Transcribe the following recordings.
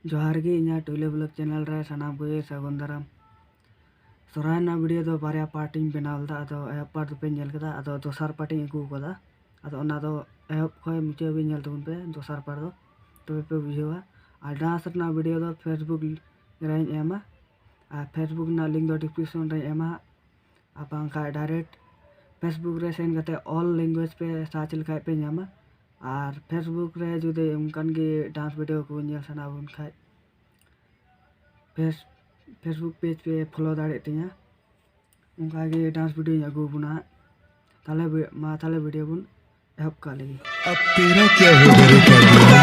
जोहार गे इना टुले blog channel रे सानाम को सागुन दाराम सोराय ना वीडियो दो बारिया पार्टिंग बनावल दा अदो एहब पार्ट पे नेल कदा अदो दोसार पार्टिंग अगू कदा अदो ओना दो एहब खय मुचे बे नेल तबन पे दोसार पार्ट दो तबे पे बुझेवा आ डांस ना वीडियो दो फेसबुक रे एमा आ फेसबुक ना लिंक दो डिस्क्रिप्शन रे एमा आपन का डायरेक्ट फेसबुक रे सेंड कते ऑल लैंग्वेज पे सर्च लखाय पे ᱧᱟᱢᱟ और फेसबुक रे जुदे उनकान के डांस वीडियो को नेल सना बुन खाय फेसबुक पेज पे फॉलो दाड़े तिया उनका के डांस वीडियो अगू बुना ताले वीडियो बुन एहब का लगी। अब तेरा क्या होगा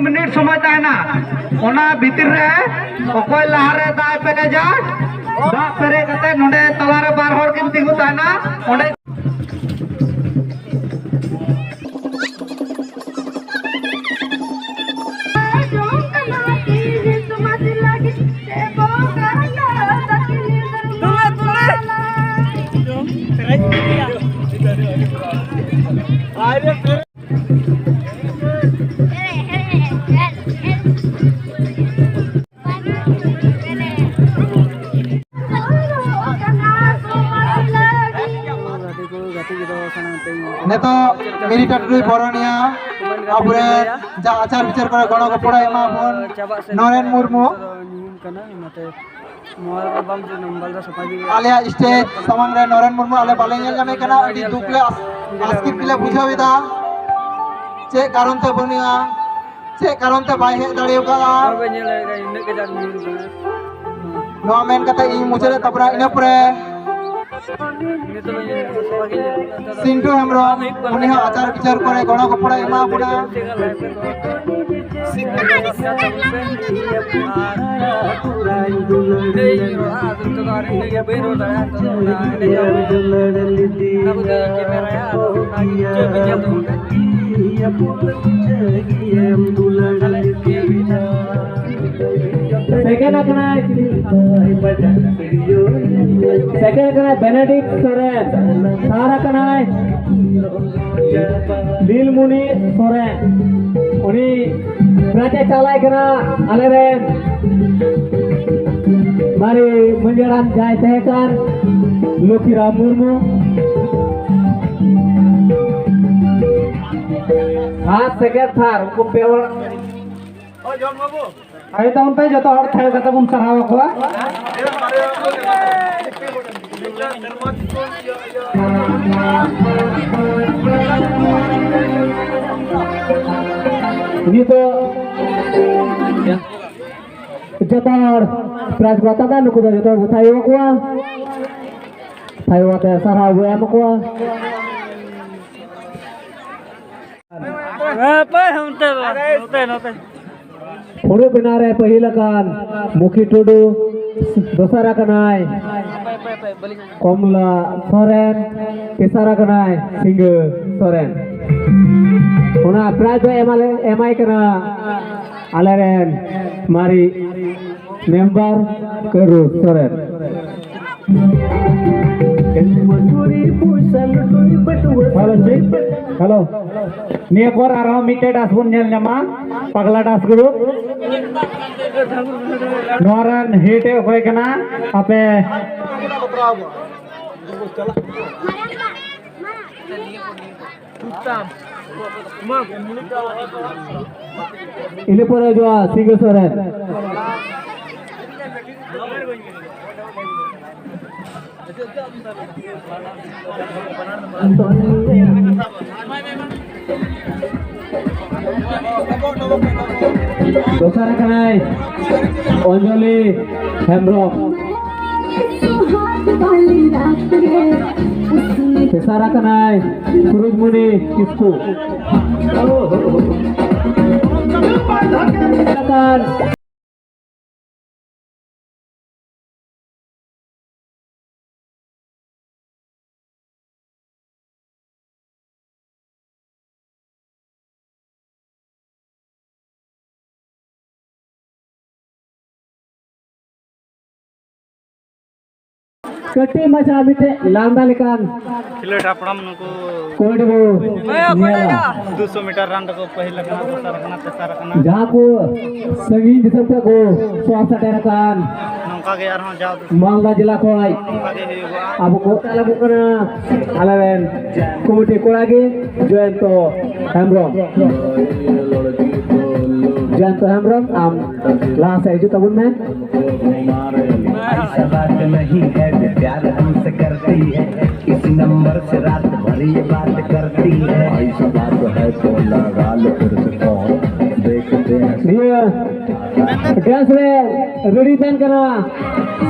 मिनट समय तहना भितर अकय लहारे दाग पेरेजा दाग पेरे कते नोडे तलारे बार हर किन तिगु तहना ओंडे मिलिटारी बरनिया अपने जा आचार विचार करे गण गपड़ा एमा बन नरेन मुर्मू आलिया स्टेज समंग रे नरेन मुर्मू आले बाले नेल जामे कना अडी दुखले आस्कित ले बुझाविदा चे कारण ते बनिया चे कारण ते बाय हे दाड़ियो का नो मेन कथा इ मुचरे तबरा इना परे सिंटू हेमरम उनी आचार विचार करे गण गपड़ा एमा बुना सेकंड कना बेनेडिक्ट सोरेन सारा कना नीलमुनि सोरेन उनी प्राचे चालाय कना आले रेन मारी मंजरान जाय तहकान लोकीराम मुर्मू हाँ सेकंड थार उनको पेवर आई तो उनपे जो तो और थे कत बुन सराव को ये तो जो तो और प्राइस बता था नुको जो तो बताइयो को थायो ते सराव हुआ मको पे होते फोटो बना रहे पहिला कान मुखी टुडू दोसरा कनाय कमला सोरेन तेसरा कनाय सिंह सोरेन ओना प्राइज एमआई कना आलेरेन मारी मेंबर करू सोरेन हेलो निया पर आरो मिटे डास बन नेल नमा पगला डास ग्रुप नोरन हिट होय कना आपे इले पर जो सिंह सोरेन दोसरा कनाय अंजलि हेमब्रम तेसरा कनाय सूरजमुनि किस्कू कटी मचा मिटे लांदा लेकान खिलोट अपड़म नको कोड वो 200 मीटर रन को पहिला कना दोसर कना तेसर कना जहां को संगीन दिसम को 160 रकान नंका के यार हां जाओ मालदा जिला को आई अब को ताला बुकना आलेन कमिटी को आगे जयंत हेमब्रम आम लास्ट है जो तबुन में ऐसा बात नहीं है जो प्यार हमसे करती है इस नंबर से रात भर ये बात करती है ऐसा बात है तो लगा लो फिर से फोन देखते हैं ये गैस रे रेडी तन करा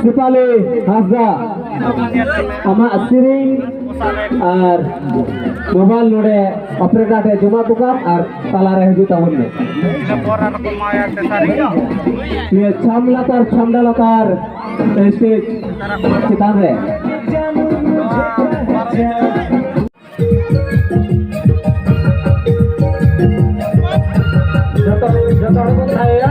सिपाली हासदा अमा सिरिंग और मोबाइल नोडे ऑपरेटर है जमा दुकान और ताला रहे जो तबुन में ये छमलातार छमडलातार स्टेज चितान रे जतो को थाया